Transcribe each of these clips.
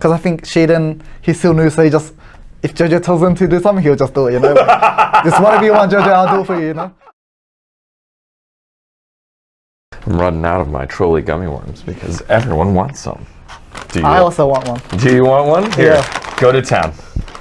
Because I think Sheiden, he's still new, so he just, if Jojo tells him to do something, he'll just do it, you know? Like, just whatever you want, Jojo, I'll do it for you, you know? I'm running out of my Trolli gummy worms because everyone wants some. Do you? I also want one. Do you want one? Here, Yeah. go to town.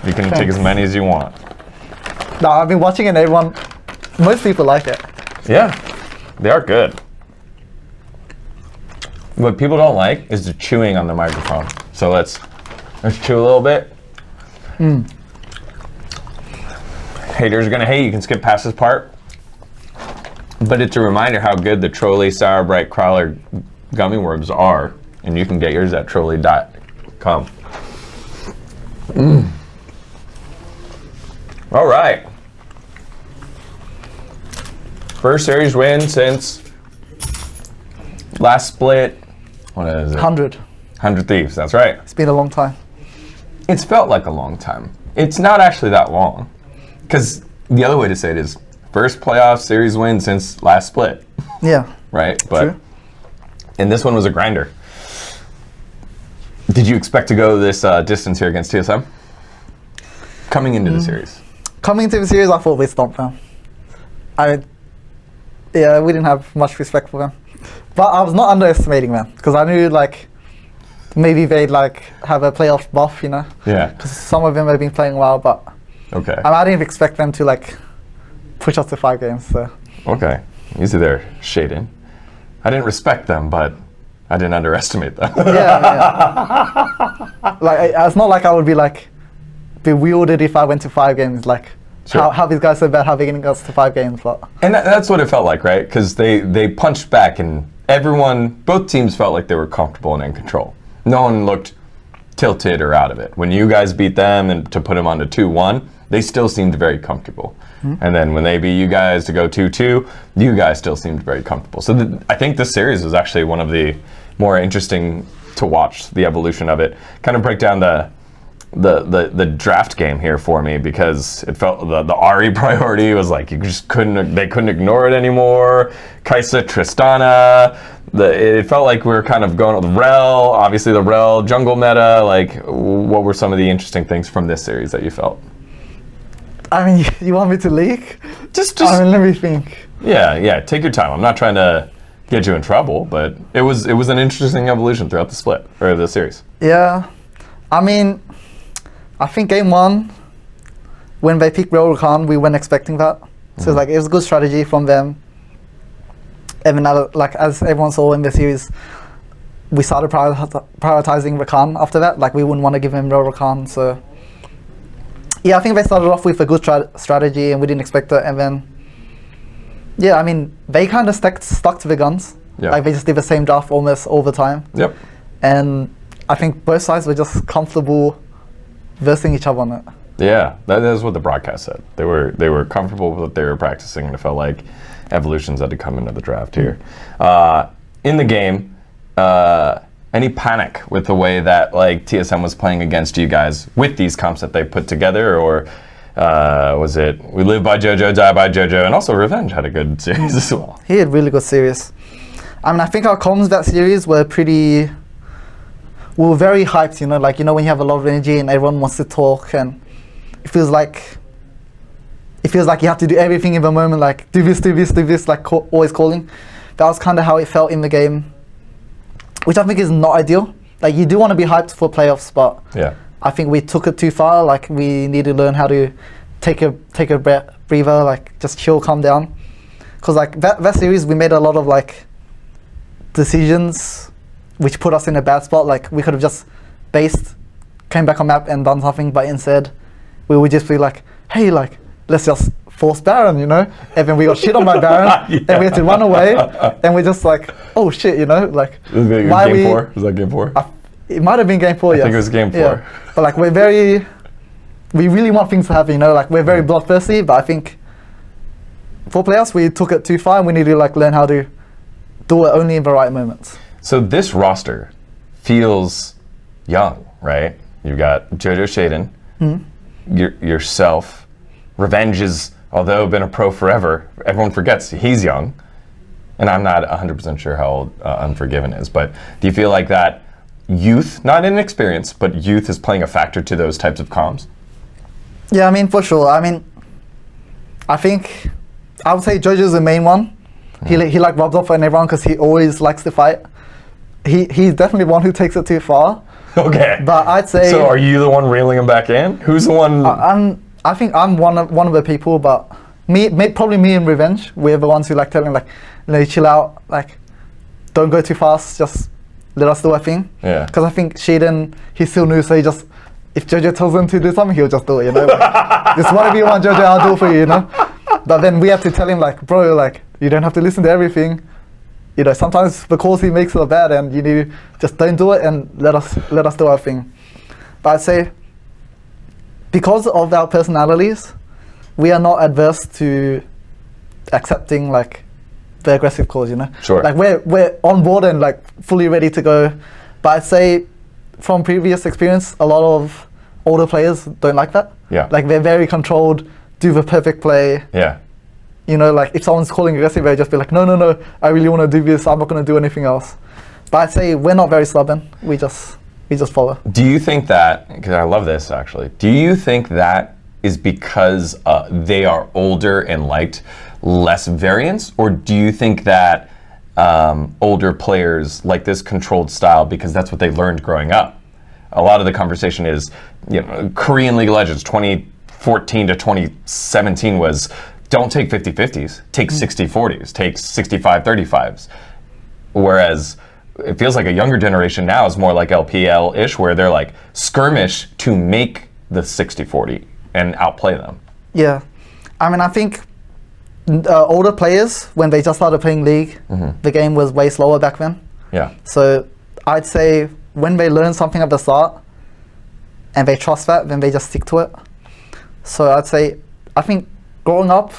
You can take as many as you want. No, I've been watching it and everyone, most people like it. Yeah, they are good. What people don't like is the chewing on the microphone. So let's chew a little bit. Haters are gonna hate. You can skip past this part. But it's a reminder how good the Trolli Sour Bright Crawler gummy worms are. And you can get yours at trolli.com. All right. First series win since last split. What is it? 100. 100 Thieves, that's right. It's been a long time. It's felt like a long time. It's not actually that long. Because the other way to say it is first playoff series win since last split. Yeah. Right? But True. And this one was a grinder. Did you expect to go this distance here against TSM? Coming into the series. Coming into the series, I thought we'd stomp them. Yeah, we didn't have much respect for them. But I was not underestimating them, because I knew, like, maybe they'd, like, have a playoff buff, you know? Yeah. Because some of them have been playing well, but Okay. I didn't expect them to, like, push us to 5 games, so. Okay. Easy there, Sheiden. I didn't respect them, but I didn't underestimate them. Yeah. Like, it's not like I would be, like, bewildered if I went to 5 games, like, Sure. how these guys so bad, how they getting us to 5 games, but. And that's what it felt like, right? Because they punched back and both teams felt like they were comfortable and in control. No one looked tilted or out of it. When you guys beat them and to put them on to 2-1, they still seemed very comfortable. And then when they beat you guys to go 2-2, you guys still seemed very comfortable. So I think this series was actually one of the more interesting to watch, the evolution of it. Kind of break down the draft game here for me, because it felt the Ari priority was like they couldn't ignore it anymore. Kaisa, Tristana, it felt like we were kind of going with Rel, obviously the Rel jungle meta. Like, what were some of the interesting things from this series that you felt? I mean, you want me to leak? Just I mean, let me think. yeah, take your time. I'm not trying to get you in trouble, but it was an interesting evolution throughout the split or the series. Yeah, I mean, I think game 1, when they picked Real Rakan, we weren't expecting that. So it was a good strategy from them. And then, like, as everyone saw in the series, we started prioritizing Rakan after that. Like, we wouldn't want to give him Real Rakan, so. Yeah, I think they started off with a good strategy and we didn't expect it. And then, yeah, I mean, they kind of stuck to the guns. Yeah. Like, they just did the same draft almost all the time. Yep. And I think both sides were just comfortable versing each other on it. Yeah, that is what the broadcast said. They were comfortable with what they were practicing, and it felt like evolutions had to come into the draft here. In the game, any panic with the way that, like, TSM was playing against you guys with these comps that they put together, or was it we live by JoJo, die by JoJo, and also Revenge had a good series as well. He had really good series. I mean, I think our comms that series were we were very hyped, you know, like, you know, when you have a lot of energy and everyone wants to talk, and it feels like you have to do everything in the moment, like, do this, like, always calling. That was kind of how it felt in the game, which I think is not ideal. Like, you do want to be hyped for playoffs, but Yeah. I think we took it too far. Like, we need to learn how to take a breather, like, just chill, calm down. Because, like, that series, we made a lot of, like, decisions which put us in a bad spot. Like, we could have just came back on map and done something, but instead we would just be like, hey, like, let's just force Baron, you know? And then we got shit on by Baron, Yeah. and we had to run away, and we're just like, oh shit, you know? Like, Was it game 4? Was that game 4? It might have been game 4, I yes. think it was game 4. Yeah. But, like, we really want things to happen, you know? Like, we're very bloodthirsty, but I think for playoffs, we took it too far, and we need to, like, learn how to do it only in the right moments. So this roster feels young, right? You've got JoJo, Sheiden, yourself. Revenge is, although been a pro forever, everyone forgets he's young. And I'm not 100% sure how old Unforgiven is, but do you feel like that youth, not inexperience, but youth is playing a factor to those types of comms? Yeah, I mean, for sure. I mean, I think I would say Jojo's the main one. He like rubs off on everyone because he always likes to fight. He's definitely one who takes it too far. Okay. But I'd say. So are you the one reeling him back in? Who's the one? I think I'm one of the people, but probably me and Revenge. We're the ones who like telling like, chill out, like, don't go too fast, just let us do our thing. Yeah. Because I think Sheiden, he's still new, so he just, if Jojo tells him to do something, he'll just do it, Like, just whatever you want, Jojo, I'll do it for you, But then we have to tell him like, bro, like, you don't have to listen to everything. Sometimes the calls he makes are bad, and you need to just don't do it and let us do our thing. But I'd say, because of our personalities, we are not adverse to accepting like the aggressive calls, Sure. Like we're on board and like fully ready to go. But I'd say from previous experience, a lot of older players don't like that. Yeah. Like they're very controlled, do the perfect play. Yeah. Like if someone's calling aggressive, they'll just be like, no, I really want to do this, I'm not going to do anything else. But I'd say we're not very stubborn, we just follow. Do you think that, because I love this actually, do you think that is because they are older and liked less variance, or do you think that older players like this controlled style because that's what they learned growing up? A lot of the conversation is, Korean League of Legends 2014 to 2017 was, don't take 50-50s, take 60-40s, take 65-35s. Whereas it feels like a younger generation now is more like LPL-ish, where they're like skirmish to make the 60-40 and outplay them. Yeah. I mean, I think older players, when they just started playing League, the game was way slower back then. Yeah. So I'd say when they learn something at the start and they trust that, then they just stick to it. So I'd say, I think growing up,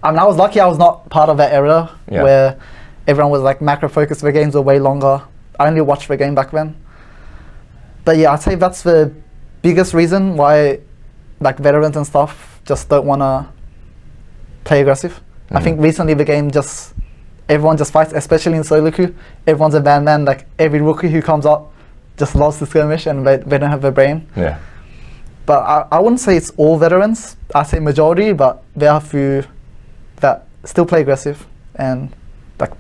I mean, I was lucky I was not part of that era where everyone was like macro focused, the games were way longer. I only watched the game back then. But yeah, I'd say that's the biggest reason why like veterans and stuff just don't want to play aggressive. I think recently the game everyone just fights, especially in solo queue. Everyone's a man, like every rookie who comes up just loves to skirmish and they don't have a brain. Yeah. But I wouldn't say it's all veterans. I'd say majority, but there are a few that still play aggressive and like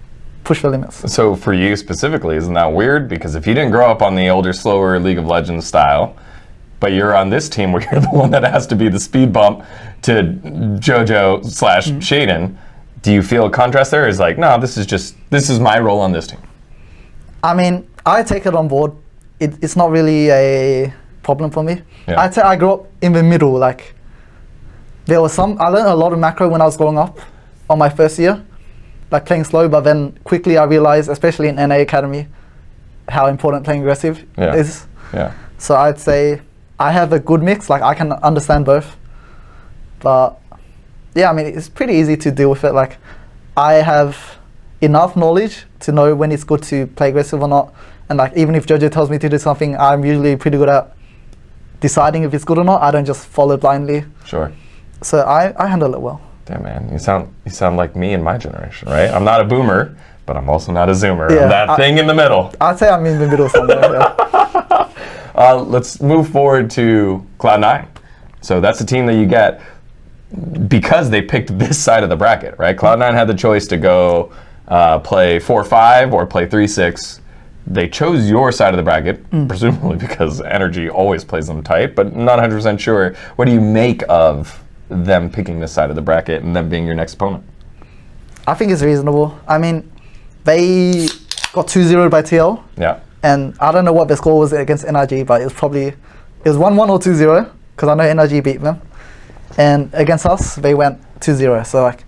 push the limits. So for you specifically, isn't that weird? Because if you didn't grow up on the older, slower League of Legends style, but you're on this team where you're the one that has to be the speed bump to JoJo / Sheiden, do you feel a contrast there? Is like, no, this is my role on this team. I mean, I take it on board. It's not really a problem for me. Yeah. I'd say I grew up in the middle. Like, I learned a lot of macro when I was growing up on my first year, like playing slow, but then quickly I realized, especially in NA Academy, how important playing aggressive is. Yeah. So I'd say I have a good mix, like I can understand both. But yeah, I mean, it's pretty easy to deal with it. Like, I have enough knowledge to know when it's good to play aggressive or not. And like, even if Jojo tells me to do something, I'm usually pretty good at deciding if it's good or not. I don't just follow blindly. Sure. So I handle it well. Damn, man, you sound like me in my generation, right? I'm not a boomer, but I'm also not a zoomer. Yeah, I'm that thing in the middle. I'd say I'm in the middle somewhere. Yeah. Let's move forward to Cloud9. So that's the team that you get because they picked this side of the bracket, right? Cloud9 had the choice to go play 4-5 or play 3-6. They chose your side of the bracket, presumably because Energy always plays them tight, but not 100% sure. What do you make of them picking this side of the bracket and them being your next opponent? I think it's reasonable. I mean, they got 2-0 by TL. Yeah. And I don't know what the score was against NRG, but it was 1-1 or 2-0, because I know NRG beat them. And against us, they went 2-0. So like,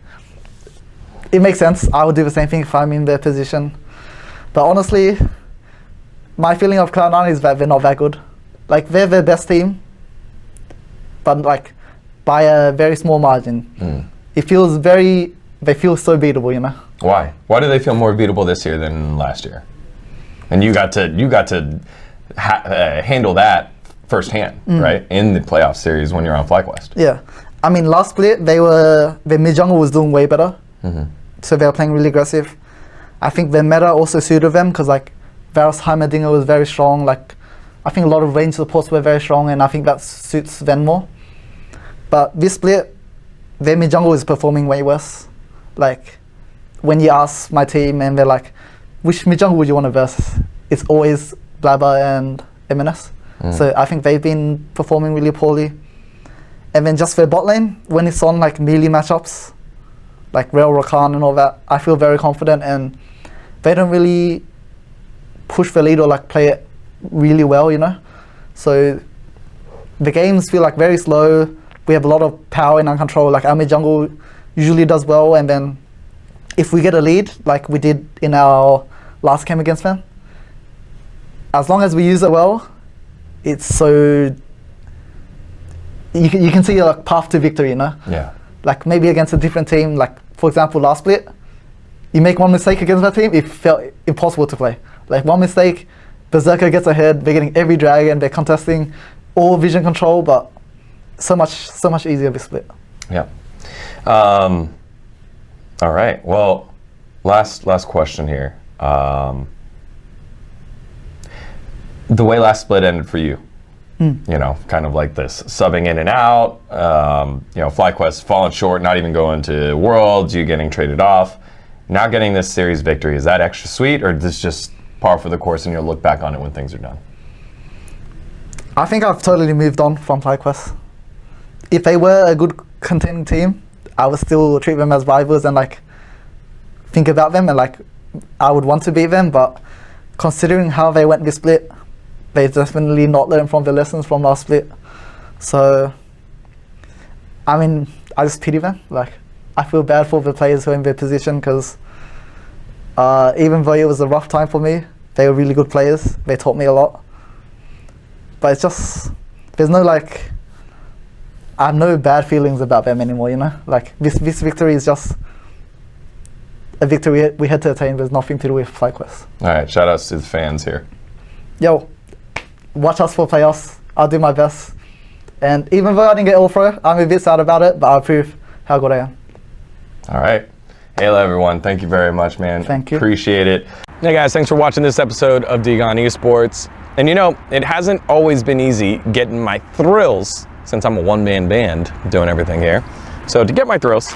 it makes sense. I would do the same thing if I'm in their position. But honestly, my feeling of Cloud9 is that they're not that good. Like, they're the best team, but like by a very small margin. It feels they feel so beatable, you know? Why? Why do they feel more beatable this year than last year? And you got to handle that firsthand, right? In the playoff series when you're on FlyQuest. Yeah. I mean, last split, the mid jungle was doing way better. So they were playing really aggressive. I think the meta also suited them because like Varus Heimerdinger was very strong. Like, I think a lot of range supports were very strong, and I think that suits Ven more. But this split, their mid jungle is performing way worse. Like, when you ask my team and they're like, which mid jungle would you want to verse? It's always Blabber and MNS. So I think they've been performing really poorly. And then just their bot lane, when it's on like melee matchups, like Rail Rakan and all that, I feel very confident, and they don't really push the lead or like play it really well, you know? So the games feel like very slow. We have a lot of power in our control. Like, our mid jungle usually does well, and then if we get a lead, like we did in our last game against them, as long as we use it well, it's so... You can see a path to victory, you know? Yeah. Like, maybe against a different team, like, for example, last split, you make one mistake against that team, it felt impossible to play. Like, one mistake, Berserker gets ahead, they're getting every dragon, they're contesting all vision control, but so much easier this split. Yeah. All right. Well, last question here. The way last split ended for you, you know, kind of like this, subbing in and out, you know, FlyQuest falling short, not even going to Worlds, you getting traded off. Now getting this series victory, is that extra sweet, or is this just par for the course and you'll look back on it when things are done? I think I've totally moved on from FlyQuest. If they were a good contending team, I would still treat them as rivals and like think about them, and like I would want to beat them, but considering how they went this split, they definitely not learned from the lessons from last split. So, I mean, I just pity them. Like, I feel bad for the players who are in their position, because even though it was a rough time for me, they were really good players. They taught me a lot. But it's just, there's no like, I have no bad feelings about them anymore, you know? Like, this victory is just a victory we had to attain. There's nothing to do with FlyQuest. All right, shout outs to the fans here. Yo, watch us for playoffs. I'll do my best. And even though I didn't get all pro, I'm a bit sad about it, but I'll prove how good I am. All right. Eyla, everyone, thank you very much, man. Thank you. Appreciate it. Hey guys, thanks for watching this episode of Digon Esports. And you know, it hasn't always been easy getting my thrills, since I'm a one-man band doing everything here. So to get my thrills,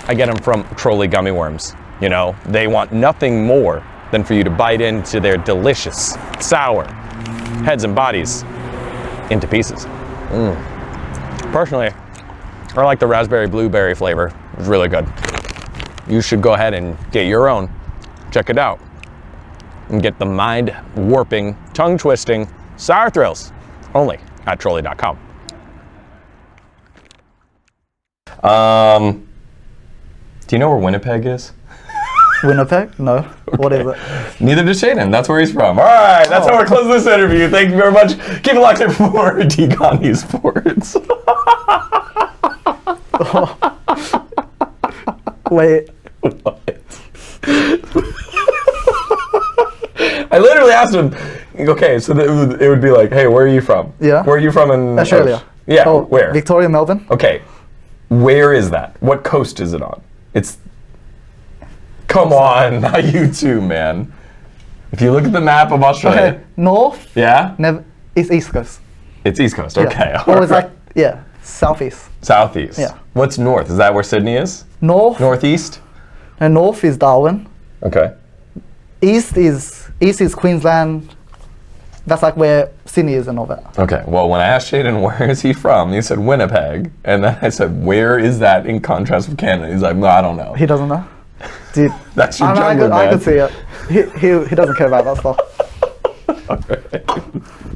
I get them from Trolli gummy worms. You know, they want nothing more than for you to bite into their delicious, sour heads and bodies into pieces. Personally, I like the raspberry blueberry flavor. It's really good. You should go ahead and get your own. Check it out. And get the mind-warping, tongue-twisting sour thrills only at Trolli.com. Do you know where Winnipeg is? Winnipeg? No. What is it? Neither does Sheiden. That's where he's from. All right, that's how we're closing this interview. Thank you very much. Keep it locked in for Digon Esports. Wait. What? I literally asked him, okay, so it would be like, hey, where are you from? Yeah. Where are you from in Australia? Yeah, oh, where? Victoria, Melbourne. Okay, where is that? What coast is it on? It's... Come on, not you too, man. If you look at the map of Australia... Okay, north. Yeah? It's East Coast. It's East Coast, okay. Yeah. Or it's like, yeah, southeast. Southeast. Yeah. What's north? Is that where Sydney is? North. Northeast? And north is Darwin. Okay. East is Queensland. That's like where Sydney is and all that. Okay, well, when I asked Sheiden where is he from, he said Winnipeg. And then I said, where is that in contrast with Canada? He's like, no, I don't know. He doesn't know? Dude. That's your jungler, man. I could see it. He doesn't care about that stuff. All right.